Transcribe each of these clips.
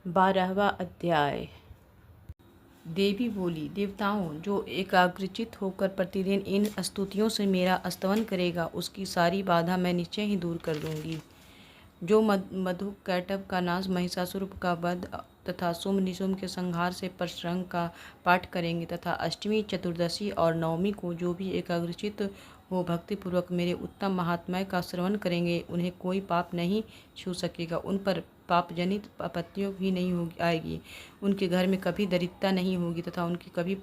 12वां अध्याय। देवी बोली, देवताओं, जो एकाग्रचित्त होकर प्रतिदिन इन स्तुतियों से मेरा स्तवन करेगा, उसकी सारी बाधा मैं निश्चय ही दूर कर दूंगी। जो मधु कैटभ का नाश, महिषासुर का वध तथा शुंभ निशुंभ के संहार से परशुराम का पाठ करेंगे तथा अष्टमी, चतुर्दशी और नवमी को जो भी एकाग्रचित्त हो भक्तिपूर्वक मेरे उत्तम महात्म्य का श्रवण करेंगे, उन्हें कोई पाप नहीं छू सकेगा। उन पर पाप जनित आपत्तियों भी नहीं आएगी। उनके घर में कभी दरिद्रता नहीं होगी तथा उनके कभी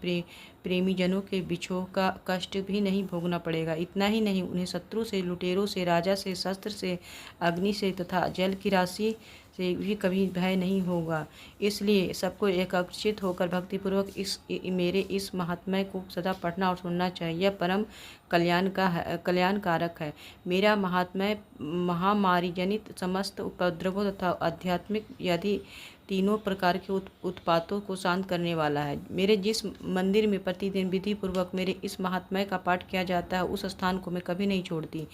प्रेमी जनों के बिछोह का कष्ट भी नहीं भोगना पड़ेगा। इतना ही नहीं, उन्हें शत्रु से, लुटेरों से, राजा से, शस्त्र से, अग्नि से तथा जल की राशि से भी कभी भय नहीं होगा। इसलिए सबको एकाग्रचित्त होकर भक्तिपूर्वक मेरे इस महात्म्य को सदा पढ़ना और सुनना चाहिए। यह परम कल्याणकारक है। मेरा महात्म्य महामारी जनित समस्त उपद्रवों तथा आध्यात्मिक यदि तीनों प्रकार के उत्पातों को शांत करने वाला है। मेरे जिस मंदिर में प्रतिदिन विधि पूर्वक मेरे इस महात्म्य का पाठ किया जाता है, उस स्थान को मैं कभी नहीं छोड़ती।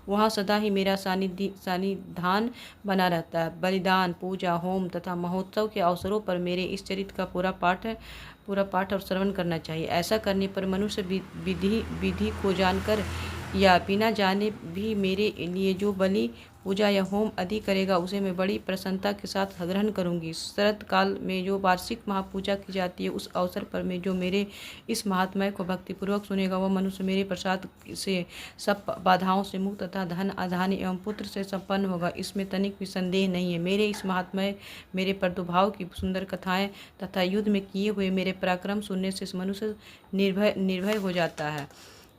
वहाँ सदा ही मेरा सानिध्यान बना रहता है। बलिदान, पूजा, होम तथा महोत्सव के अवसरों पर मेरे इस चरित्र का पूरा पाठ और श्रवण करना चाहिए। ऐसा करने पर मनुष्य विधि को जानकर या बिना जाने भी मेरे लिए जो बलि, पूजा या होम आदि करेगा, उसे मैं बड़ी प्रसन्नता के साथ ग्रहण करूंगी। शरद काल में जो वार्षिक महापूजा की जाती है, उस अवसर पर मैं जो मेरे इस महात्म्य को भक्तिपूर्वक सुनेगा, वह मनुष्य मेरे प्रसाद से सब बाधाओं से मुक्त तथा धन, धान्य एवं पुत्र से संपन्न होगा। इसमें तनिक भी संदेह नहीं है। मेरे इस महात्म्य, मेरे प्रादुर्भाव की सुंदर कथाएं तथा युद्ध में किए हुए मेरे पराक्रम सुनने से मनुष्य निर्भय हो जाता है।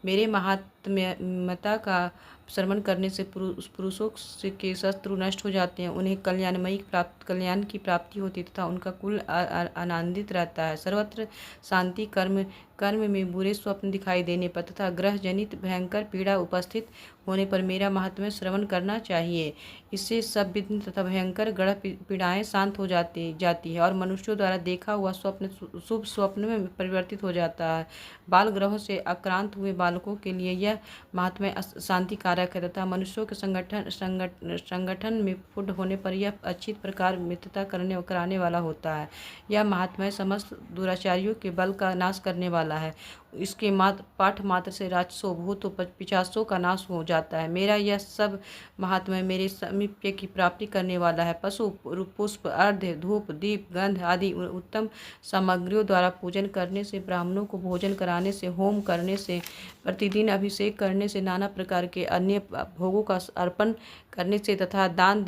मेरे महात्म्यता का श्रवण करने से पुरुषों के शत्रु नष्ट हो जाते हैं, उन्हें कल्याण की प्राप्ति होती तथा उनका कुल आनंदित रहता है। सर्वत्र शांति, कर्म में बुरे स्वप्न दिखाई देने पर तथा ग्रह जनित भयंकर पीड़ा उपस्थित होने पर मेरा महात्म्य श्रवण करना चाहिए। इससे सब विघ्न तथा भयंकर ग्रह पीड़ाएं शांत हो जाती है और मनुष्यों द्वारा देखा हुआ स्वप्न शुभ स्वप्न में परिवर्तित हो जाता है। बाल ग्रहों से आक्रांत हुए बालकों के लिए यह महात्म्य शांति कारक है तथा मनुष्यों के संगठन में फुट होने पर यह अच्छी प्रकार मित्रता कराने वाला होता है। यह महात्म्य समस्त दुराचारियों के बल का नाश करने वाला है। इसके पाठ मात्र से राक्षसों, भूतों, पिशाचों का नाश हो जाता है। मेरा यह सब महात्म्य मेरे समीप्य की प्राप्ति करने वाला है। पशु, पुष्प, अर्घ्य, धूप, दीप, गंध आदि उत्तम सामग्रियों द्वारा पूजन करने से, ब्राह्मणों को भोजन कराने से, होम करने से, प्रतिदिन अभिषेक करने से, नाना प्रकार के अन्य भोगों का अर्पण करने से तथा दान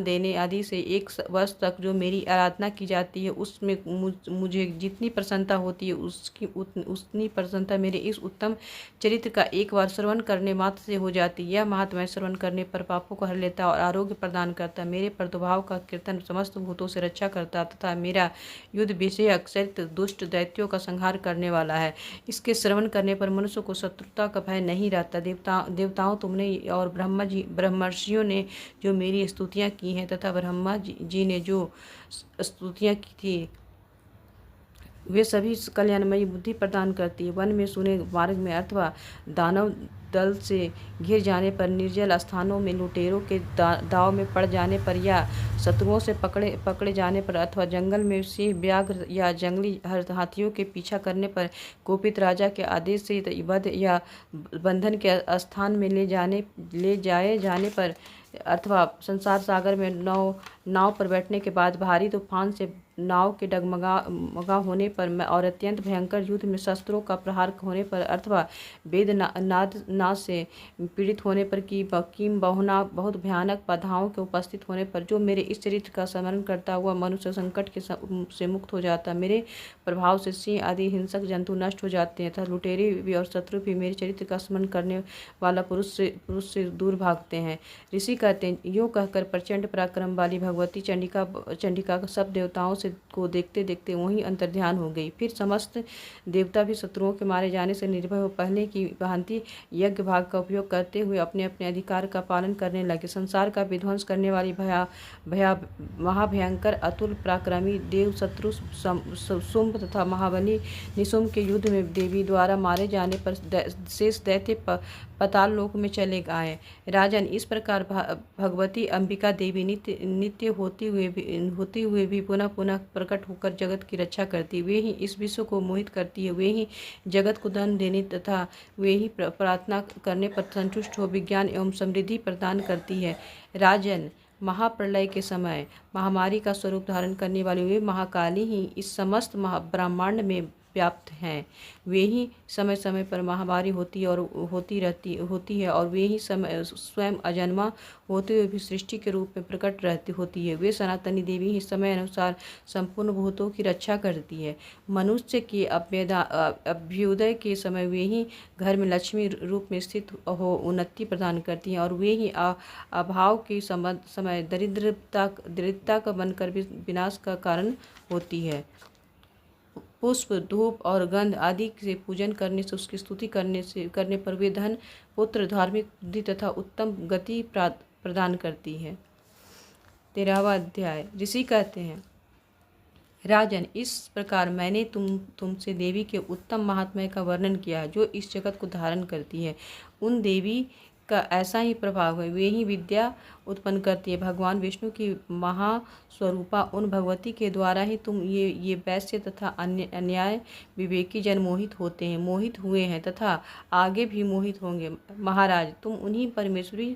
देने आदि से एक वर्ष तक जो मेरी आराधना की जाती है, उसमें मुझे जितनी प्रसन्नता होती है, उतनी प्रसन्नता मेरे इस उत्तम चरित्र का एक बार श्रवण करने मात्र से हो जाती है। यह महात्म्य श्रवण करने पर पापों को हर लेता और आरोग्य प्रदान करता। मेरे प्रादुर्भाव का कीर्तन समस्त भूतों से रक्षा करता तथा मेरा युद्ध विषयक चरित्र दुष्ट दैत्यों का संहार करने वाला है। इसके श्रवण करने पर मनुष्य को शत्रुता का भय नहीं रहता। देवताओं, तुमने और ब्रह्मर्षियों ने जो मेरी स्तुतियाँ की हैं तथा ब्रह्मा जी ने जो स्तुतियाँ की थी, वे सभी कल्याणमयी बुद्धि प्रदान करती है। वन में, सुने मार्ग में अथवा दानव दल से घिर जाने पर, निर्जल स्थानों में लुटेरों के दाव में पड़ जाने पर या शत्रुओं से पकड़े जाने पर अथवा जंगल में सिंह, व्याघ्र या जंगली हाथियों के पीछा करने पर, कुपित राजा के आदेश से वध या बंधन के स्थान में ले जाए जाने पर अथवा संसार सागर में नाव पर बैठने के बाद भारी तूफान से नाव के डगमगा होने पर और अत्यंत भयंकर युद्ध में शस्त्रों का प्रहार होने पर अथवा वेद नाद से पीड़ित होने पर किम बहुना बहुत भयानक बाधाओं के उपस्थित होने पर, जो मेरे इस चरित्र का स्मरण करता हुआ मनुष्य संकट से मुक्त हो जाता। मेरे प्रभाव से सिंह आदि हिंसक जंतु नष्ट हो जाते हैं तथा लुटेरे भी और शत्रु भी मेरे चरित्र का स्मरण करने वाला पुरुष से दूर भागते हैं। ऋषि कहते हैं, यूँ कहकर प्रचंड पराक्रम वाली भगवती चंडिका सब देवताओं को देखते देखते वहीं अंतर्ध्यान हो गई। फिर समस्त देवता भी शत्रुओं के मारे जाने से निर्भय हो पहले की भांति यज्ञ भाग का उपयोग करते हुए अपने अपने अधिकार का पालन करने लगे। संसार का विध्वंस करने वाली महाभयंकर अतुल पराक्रमी देव शत्रु शुंभ तथा महाबली निशुंभ के युद्ध में देवी द्वारा मारे जाने पर शेष दैत्य पाताल लोक में चले आए। राजन, इस प्रकार भगवती अंबिका देवी नित्य नित्य होती हुए भी पुनः पुनः प्रकट होकर जगत की रक्षा करती, वे ही इस विश्व को मोहित करती है, वे ही जगत को धन देने तथा वे ही प्रार्थना करने पर संतुष्ट हो विज्ञान एवं समृद्धि प्रदान करती है। राजन, महाप्रलय के समय महामारी का स्वरूप धारण करने वाली वे महाकाली ही इस समस्त ब्रह्मांड में व्याप्त हैं। वे ही समय समय पर महामारी होती है और वे ही समय स्वयं अजन्मा होते हुए भी सृष्टि के रूप में प्रकट होती है। वे सनातनी देवी ही समय अनुसार संपूर्ण भूतों की रक्षा करती है। मनुष्य के अभ्युदय के समय वे ही घर में लक्ष्मी रूप में स्थित हो उन्नति प्रदान करती हैं और वे ही अभाव के समय दरिद्रता का बनकर विनाश का कारण होती है। पुष्प, धूप और गंध आदि से पूजन करने से, उसकी स्तुति करने पर वे धन, पुत्र, धार्मिक बुद्धि तथा उत्तम गति प्रदान करती है। 13वां अध्याय। ऋषि कहते हैं, राजन, इस प्रकार मैंने तुमसे देवी के उत्तम महात्म्य का वर्णन किया है, जो इस जगत को धारण करती है। उन देवी का ऐसा ही प्रभाव है, वे ही विद्या उत्पन्न करती है। भगवान विष्णु की महास्वरूपा उन भगवती के द्वारा ही तुम ये वैश्य तथा अन्याय विवेकी जन मोहित हुए हैं तथा आगे भी मोहित होंगे। महाराज, तुम उन्हीं परमेश्वरी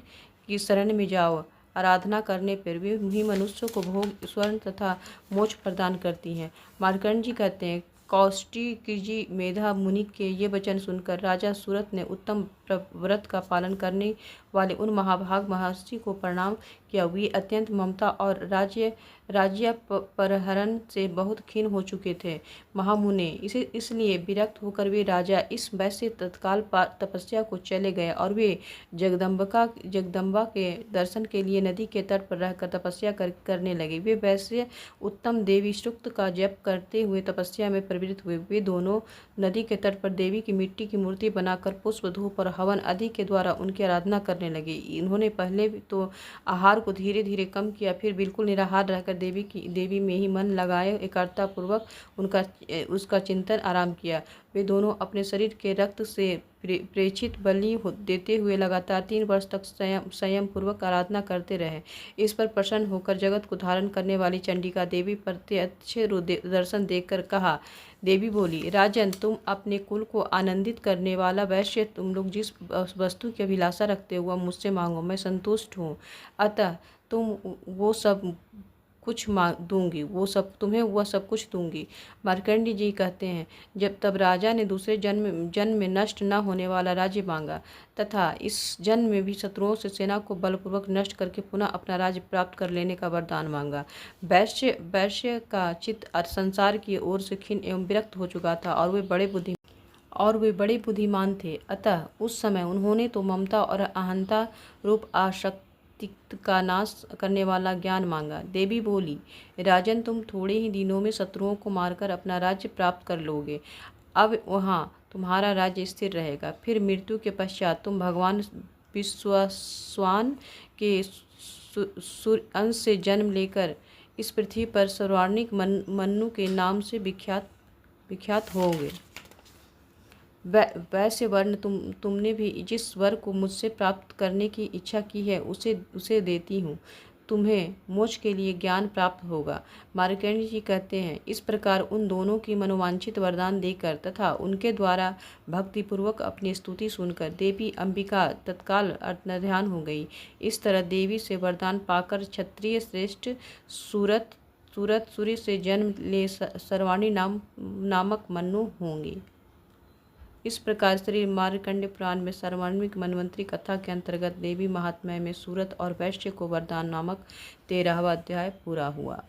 की शरण में जाओ। आराधना करने पर वे उन्हीं मनुष्यों को भोग, स्वर्ण तथा मोक्ष प्रदान करती हैं। मार्कंड जी कहते हैं, कौष्टिकजी मेधा मुनि के ये वचन सुनकर राजा सूरत ने उत्तम व्रत का पालन करने वाले उन महाभाग महर्षि को प्रणाम किया। वे अत्यंत ममता और राज्य परहरण से बहुत खीन हो चुके थे। महामुने, इसलिए विरक्त होकर वे राजा इस वैश्य तत्काल तपस्या को चले गए और वे जगदम्बा के दर्शन के लिए नदी के तट पर रहकर तपस्या करने लगे। वे वैश्य उत्तम देवी सूक्त का जप करते हुए तपस्या में प्रवृत्त हुए। वे दोनों नदी के तट पर देवी की मिट्टी की मूर्ति बनाकर पुष्प, धूप और हवन आदि के द्वारा उनकी आराधना करने लगे। इन्होंने पहले तो आहार को धीरे धीरे कम किया, फिर बिल्कुल निराहार रहकर देवी में ही मन लगाए एकाग्रता पूर्वक उसका चिंतन आराम किया। वे दोनों अपने शरीर के रक्त से प्रेषित बलि देते हुए लगातार 3 वर्ष तक संयम पूर्वक आराधना करते रहे। इस पर प्रसन्न होकर जगत को धारण करने वाली चंडिका देवी प्रत्यक्ष दर्शन देखकर कहा। देवी बोली, राजन, तुम अपने कुल को आनंदित करने वाला वैश्य, तुम लोग जिस वस्तु की अभिलाषा रखते हो वह मुझसे मांगो, मैं संतुष्ट हूँ। अतः तुम वो सब कुछ दूंगी, तुम्हें वह सब कुछ दूंगी। मार्कंडी जी कहते हैं, तब राजा ने दूसरे जन्म में नष्ट न होने वाला राज्य मांगा तथा इस जन्म में भी शत्रुओं से सेना को बलपूर्वक नष्ट करके पुनः अपना राज्य प्राप्त कर लेने का वरदान मांगा। वैश्य का चित्त संसार की ओर से खीन एवं विरक्त हो चुका था और वे बड़े बुद्धिमान थे। अतः उस समय उन्होंने तो ममता और अहंता रूप आसक्ति का नाश करने वाला ज्ञान मांगा। देवी बोली, राजन, तुम थोड़े ही दिनों में शत्रुओं को मारकर अपना राज्य प्राप्त कर लोगे। अब वहाँ तुम्हारा राज्य स्थिर रहेगा। फिर मृत्यु के पश्चात तुम भगवान विश्वास्वान के अंश से जन्म लेकर इस पृथ्वी पर सर्वार्णिक मन्नु के नाम से विख्यात होगे। वैसे वर्ण तुमने भी जिस वर को मुझसे प्राप्त करने की इच्छा की है उसे देती हूँ। तुम्हें मोक्ष के लिए ज्ञान प्राप्त होगा। मार्कंडेय जी कहते हैं, इस प्रकार उन दोनों की मनोवांछित वरदान देकर तथा उनके द्वारा भक्तिपूर्वक अपनी स्तुति सुनकर देवी अंबिका तत्काल अंतर्ध्यान हो गई। इस तरह देवी से वरदान पाकर क्षत्रिय श्रेष्ठ सूर्य से जन्म ले सर्वाणी नामक मन्नु होंगे। इस प्रकार श्री मार्कंडेय पुराण में सर्वार्णिक मनवंतरी कथा के अंतर्गत देवी महात्म्य में सूरत और वैश्य को वरदान नामक 13वां अध्याय पूरा हुआ।